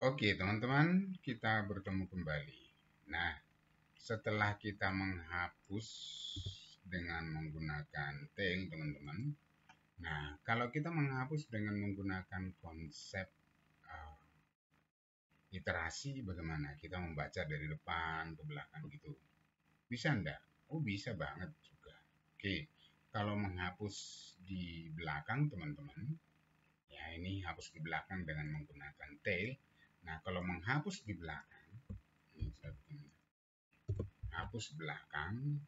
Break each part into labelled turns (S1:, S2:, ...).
S1: Oke, teman-teman, kita bertemu kembali. Nah, setelah kita menghapus dengan menggunakan tail, teman-teman. Nah, kalau kita menghapus dengan menggunakan konsep uh, iterasi, bagaimana? Kita membaca dari depan ke belakang gitu. Bisa enggak? Oh, bisa banget juga. Oke, kalau menghapus di belakang, teman-teman, ya ini hapus di belakang dengan menggunakan tail. Nah, kalau menghapus di belakang, ini saya bikin hapus belakang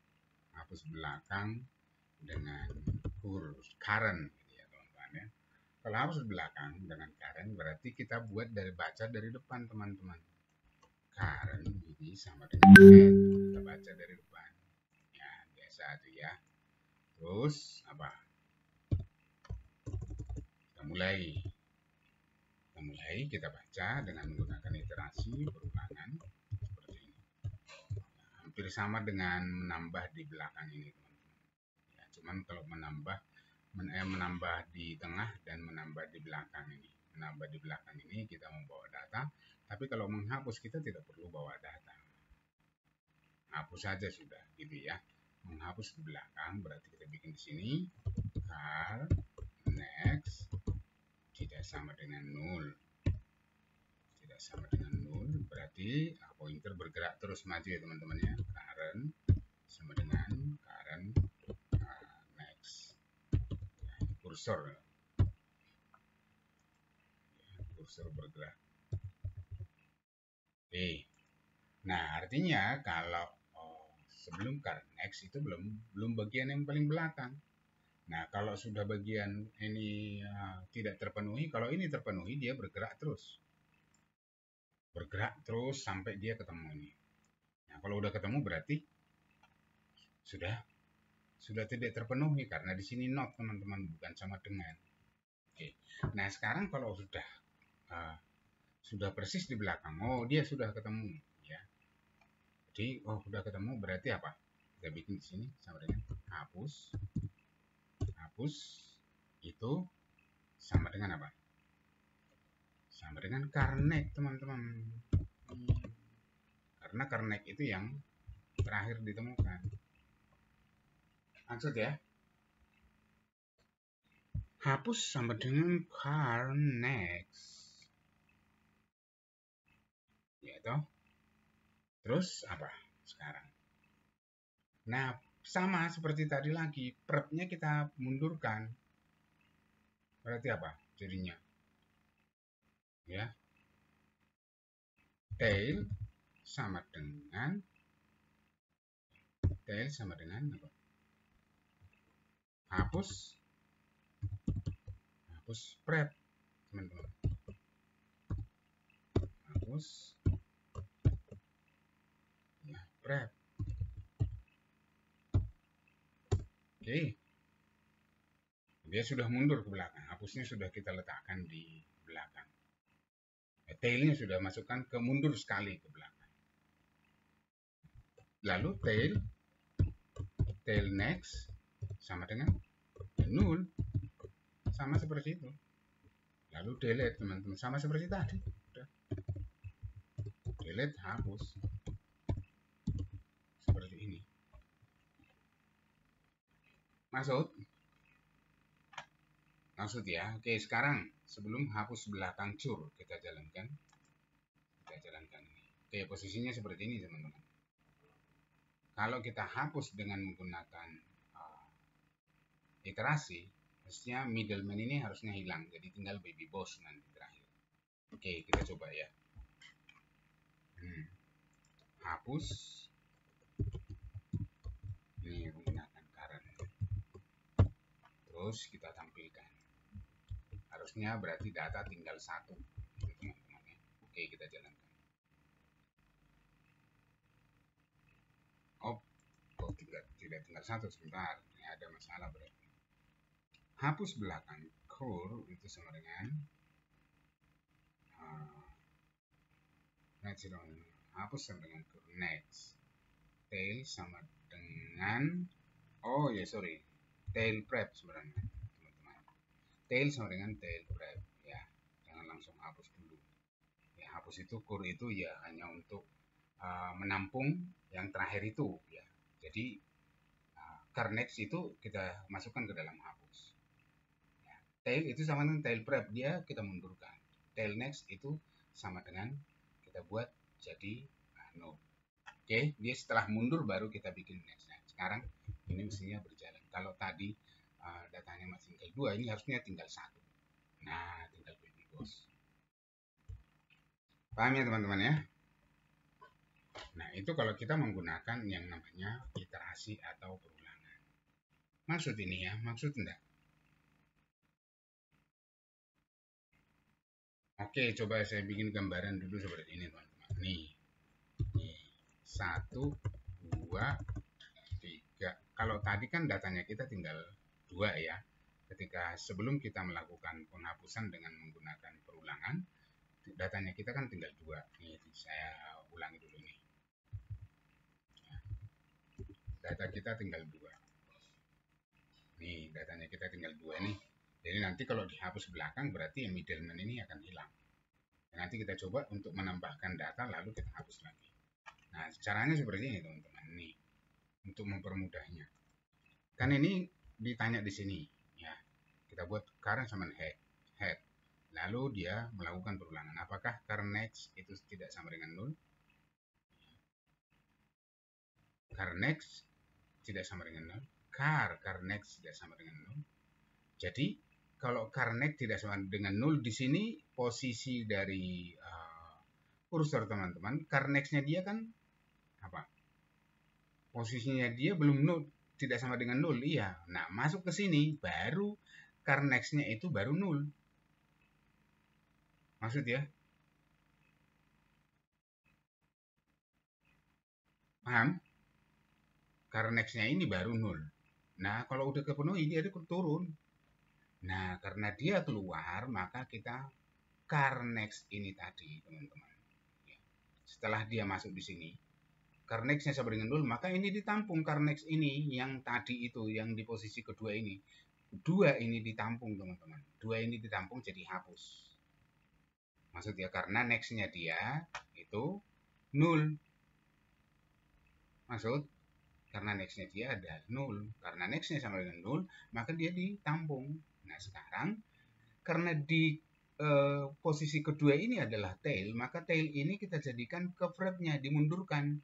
S1: dengan current gitu ya teman-teman ya. Kalau hapus belakang dengan current berarti kita buat dari baca dari depan teman-teman. Current ini sama dengan head, kita baca dari depan. Ya biasa aja ya. Terus apa? Kita baca dengan menggunakan iterasi berulangan seperti ini. Hampir sama dengan menambah di belakang ini teman-teman. Ya, cuman kalau menambah di tengah dan menambah di belakang ini. Menambah di belakang ini kita membawa data, tapi kalau menghapus kita tidak perlu bawa data. Hapus saja sudah, gitu ya. Menghapus di belakang berarti kita bikin di sini car next tidak sama dengan 0. Tidak sama dengan 0 berarti pointer bergerak terus maju ya teman-teman ya. Current sama dengan current next. Kursor bergerak. Oke. Nah, artinya kalau sebelum current next itu belum bagian yang paling belakang. Nah, kalau sudah bagian ini tidak terpenuhi, kalau ini terpenuhi dia bergerak terus. Bergerak terus sampai dia ketemu ini. Nah, kalau udah ketemu berarti sudah tidak terpenuhi karena di sini not teman-teman, bukan sama dengan. Oke. Nah, sekarang kalau sudah persis di belakang, oh dia sudah ketemu ya. Jadi sudah ketemu berarti apa? Kita bikin di sini sama dengan hapus itu sama dengan apa? Sama dengan karnek teman-teman. Karena karnek itu yang terakhir ditemukan. Maksud ya? Hapus sama dengan karnek. Ya toh? Terus apa sekarang? Nah, sama seperti tadi lagi, prepnya kita mundurkan. Berarti apa jadinya? Ya, tail sama dengan apa? Hapus prep teman-teman. Hapus ya prep. Oke, dia sudah mundur ke belakang. Hapusnya sudah kita letakkan di belakang. Tailnya sudah masukkan ke mundur sekali ke belakang. Lalu tail next sama dengan 0, sama seperti itu. Lalu delete teman-teman, sama seperti tadi. Udah. Delete, hapus seperti ini. Maksud ya. Oke, sekarang sebelum hapus belakang cur kita jalankan ini. Oke, posisinya seperti ini teman-teman. Kalau kita hapus dengan menggunakan iterasi, mestinya middleman ini harusnya hilang, jadi tinggal baby boss nanti terakhir. Oke, kita coba ya. Hapus ini menggunakan current, terus kita tampilkan. Harusnya berarti data tinggal 1 teman-teman ya. Oke, kita jalankan. Tidak tinggal 1, sebentar, ini ada masalah berarti. Hapus belakang core itu sama dengan hapus sama dengan core next. Tail sama dengan tail prep sebenarnya teman-teman. Tail sama dengan tail prep ya, jangan langsung hapus dulu. Ya, hapus itu core itu ya hanya untuk menampung yang terakhir itu ya. Jadi car next itu kita masukkan ke dalam hapus. Ya. Tail itu sama dengan tail prep, dia kita mundurkan. Tail next itu sama dengan kita buat jadi no. Oke, dia setelah mundur baru kita bikin next. Nah, sekarang ini mestinya berjalan. Kalau tadi datanya masih tinggal 2, ini harusnya tinggal 1. Nah, tinggal baby bos. Paham ya teman-teman ya? Nah, itu kalau kita menggunakan yang namanya iterasi atau perulangan. Maksud ini ya, maksud enggak? Oke, coba saya bikin gambaran dulu seperti ini teman-teman. Nih, 1, 2, 3. Kalau tadi kan datanya kita tinggal 2 ya. Ketika sebelum kita melakukan penghapusan dengan menggunakan perulangan, datanya kita kan tinggal 2. Nih, saya ulangi dulu nih. Data kita tinggal 2. Nih, datanya kita tinggal 2 nih. Jadi nanti kalau dihapus belakang berarti yang middleman ini akan hilang. Nanti kita coba untuk menambahkan data lalu kita hapus lagi. Nah, caranya seperti ini teman-teman. Nih, untuk mempermudahnya. Kan ini ditanya di sini, ya. Kita buat current sama head. Lalu dia melakukan perulangan. Apakah current next itu tidak sama dengan 0? Current next tidak sama dengan 0. Car next tidak sama dengan 0. Jadi kalau car next tidak sama dengan 0 di sini posisi dari kursor teman-teman, car next-nya dia kan apa? Posisinya dia belum 0, tidak sama dengan 0. Iya. Nah, masuk ke sini baru car next-nya itu baru 0. Maksud ya? Paham? Car next-nya ini baru 0. Nah, kalau udah kepenuhi dia turun. Nah, karena dia keluar, maka kita car next ini tadi, teman-teman. Setelah dia masuk di sini, car next-nya sama dengan 0, maka ini ditampung car next ini yang tadi itu, yang di posisi kedua ini. 2 ini ditampung, teman-teman. 2 ini ditampung jadi hapus. Maksudnya karena next-nya dia itu 0. Maksud karena next-nya dia ada 0. Karena next-nya sama dengan 0, maka dia ditampung. Nah, sekarang karena di posisi kedua ini adalah tail, maka tail ini kita jadikan ke verb-nya, dimundurkan.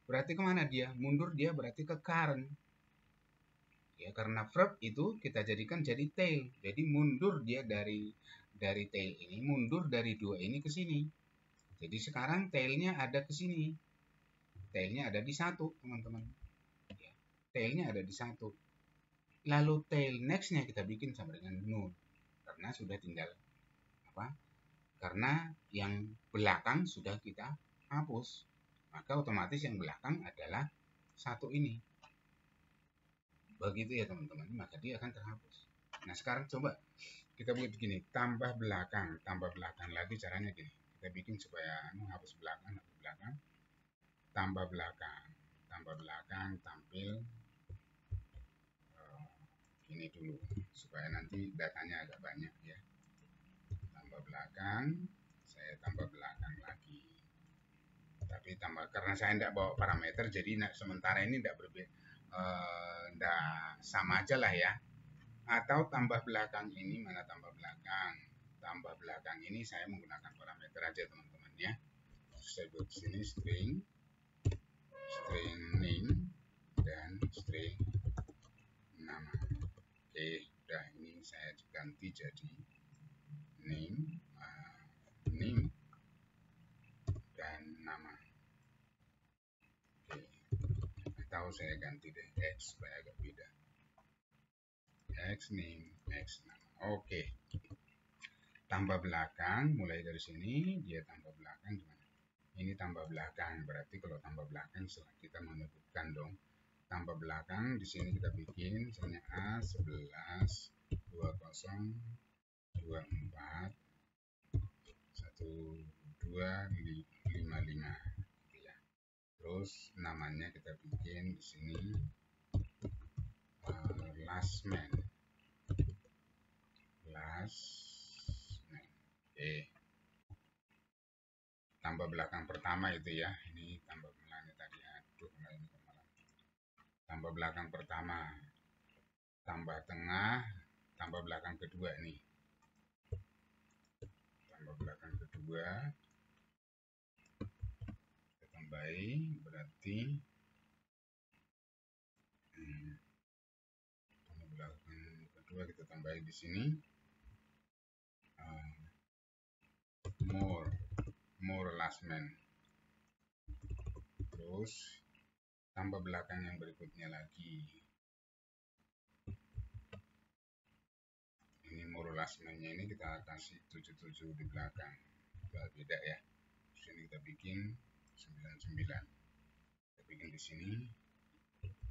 S1: Berarti kemana dia? Mundur dia berarti ke current. Ya, karena verb itu kita jadikan jadi tail. Jadi mundur dia dari tail ini, mundur dari 2 ini ke sini. Jadi sekarang tailnya ada ke sini. Tailnya ada di 1, teman-teman. Ya, tailnya ada di 1. Lalu tail next-nya kita bikin sama dengan 0. Karena sudah tinggal apa? Karena yang belakang sudah kita hapus. Maka otomatis yang belakang adalah 1 ini. Begitu ya teman-teman, maka dia akan terhapus. Nah, sekarang coba kita buat gini, tambah belakang lagi caranya gini. Kita bikin supaya hapus belakang, tambah belakang tampil ini dulu supaya nanti datanya agak banyak ya. Tambah belakang, saya tambah belakang lagi. Tapi tambah karena saya tidak bawa parameter, jadi sementara ini tidak berbeda, tidak sama aja lah ya. Atau tambah belakang ini, mana tambah belakang? Tambah belakang ini saya menggunakan parameter aja teman-teman ya. Saya buat sini string name dan string nama. Oke, udah ini saya ganti jadi name dan nama. Oke, atau saya ganti deh X supaya agak beda. X name, X nama. Oke. Tambah belakang mulai dari sini dia tambah belakang gimana? Ini tambah belakang berarti kalau tambah belakang setelah kita menyebutkan dong tambah belakang di sini kita bikin misalnya A11 20 24 1255 ya. Terus namanya kita bikin di sini last man. Oke. tambah belakang pertama itu ya, ini tambah belakang tadi, aduh ini malah tambah belakang pertama, tambah tengah, tambah belakang kedua nih, tambah belakang kedua, kita tambahi berarti tambah belakang kedua kita tambahi di sini more last man, terus tambah belakang yang berikutnya lagi, ini more last man-nya ini kita kasih 77 di belakang, beda ya. Sini kita bikin 99, kita bikin di sini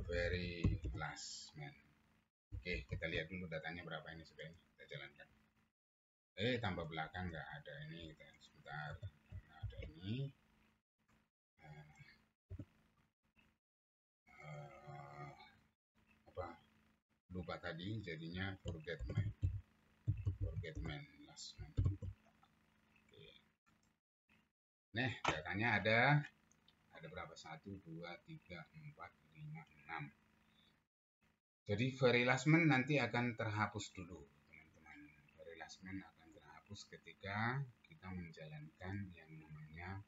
S1: very last man. Oke, kita lihat dulu datanya berapa ini, sudah kita jalankan. Tambah belakang nggak ada, ini kita sebentar, nggak ada ini. Lupa tadi, jadinya forget man last man. Oke. Nah, datanya ada berapa? 1, 2, 3, 4, 5, 6. Jadi very last man nanti akan terhapus dulu, teman-teman. Very last man akan terhapus ketika kita menjalankan yang namanya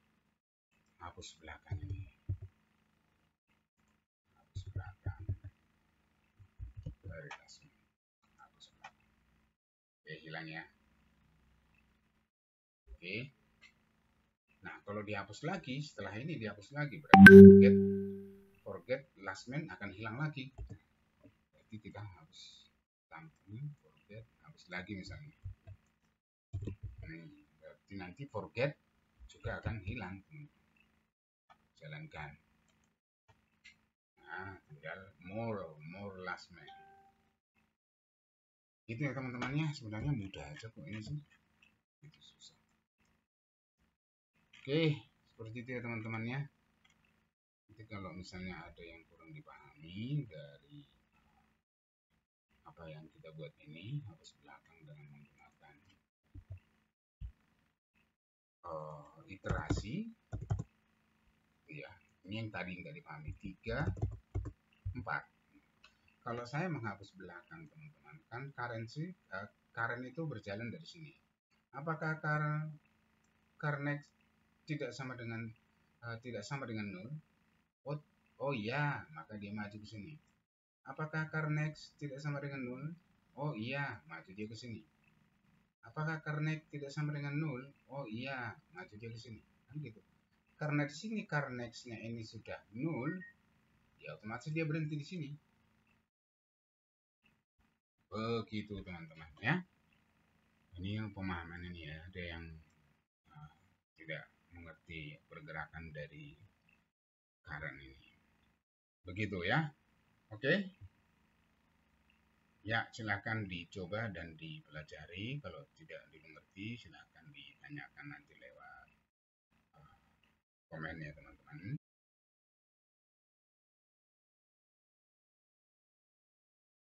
S1: hapus belakang ini. Hapus belakang. Very last man. Hapus belakang. Oke, hilang ya. Oke. Nah, kalau dihapus lagi, setelah ini dihapus lagi, berarti forget last man akan hilang lagi. Berarti kita harus tampil forget, hapus lagi misalnya. Berarti nanti forget juga akan hilang. Jalankan. Nah, tinggal more last man. Itu ya teman-temannya, sebenarnya mudah aja kok ini sih. Itu susah. Oke, seperti itu ya teman-temannya. Nanti kalau misalnya ada yang kurang dipahami dari apa yang kita buat ini, hapus belakang dengan menggunakan iterasi, ya. Ini yang tadi nggak dipahami, 3, 4. Kalau saya menghapus belakang teman-teman, kan current itu berjalan dari sini. Apakah current tidak sama dengan 0? Oh iya, maka dia maju ke sini. Apakah current tidak sama dengan 0? Oh iya, maju dia ke sini. Apakah current tidak sama dengan 0? Oh iya, maju dia ke sini. Kan gitu. Karena di sini current-nya ini sudah 0, ya otomatis dia berhenti di sini. Begitu teman-teman ya. Ini yang pemahaman ini ya, ada yang tidak mengerti pergerakan dari current ini. Begitu ya. Oke. Ya, silakan dicoba dan dipelajari. Kalau tidak dimengerti, silakan ditanyakan nanti lewat komen ya teman-teman.